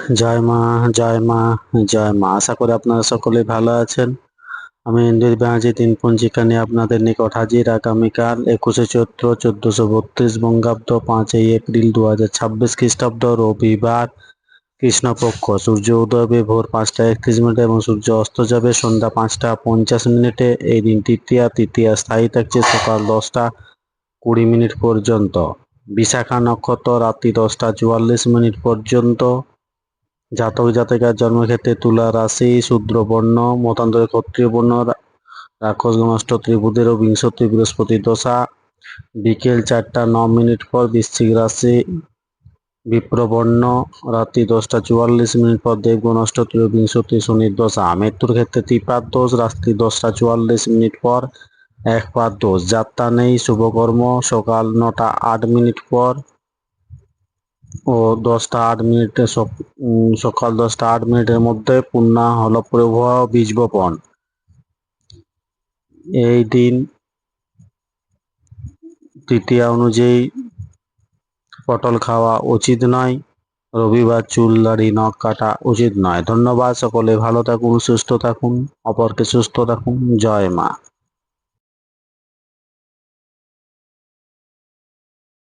জয় মা, জয় মা, জয় মা। আশা করি আপনারা সকলেই ভালো আছেন। আমি ইন্দ্রিত ব্যানার্জি তিন পঞ্জিকা নিয়ে আপনাদের নিকট হাজির। আগামীকাল 21শে চৈত্র 1432 বঙ্গাব্দ 5ই এপ্রিল 2026 খ্রিস্টাব্দ রবিবার কৃষ্ণপক্ষ। সূর্য উদয় হবে ভোর 5টা 31 এবং সূর্য অস্ত যাবে সন্ধ্যা 5টা 50 এই দিন তৃতীয়া স্থায়ী থাকছে সকাল 10টা 20 পর্যন্ত। বিশাখা নক্ষত্র রাত্রি 10টা 44 পর্যন্ত। জাতক জাতিকার জন্মক্ষেত্রে তুলা রাশি, শূদ্র বর্ণ, মতান্তরে ক্ষত্রিয় বর্ণ, রাক্ষস গণষ্ঠ ত্রিভুজের ও বিংশতি বৃহস্পতি দশা। বিকেল 4টা 9 পর বৃশ্চিক রাশি, বিপ্রবর্ণ, রাত্রি 10টা 44 পর দেবগণ অষ্টত্রী ও বিংশতি শনির দশা। মৃত্যুর ক্ষেত্রে ত্রিপাদ দোষ, রাত্রি 10টা 44 পর একপাদ দোষ। যাত্রা নেই, শুভকর্ম সকাল 9টা 8 পর ও 10টা 8 সকাল 10টা 8 মধ্যে পূর্ণাহল প্রবাহ বীজ বপন। এই দিন তৃতীয়া অনুযায়ী পটল খাওয়া উচিত নয়। রবিবার চুল দাড়ি নখ কাটা উচিত নয়। ধন্যবাদ। সকলে ভালো থাকুন, সুস্থ থাকুন, অপরকে সুস্থ রাখুন। জয় মা।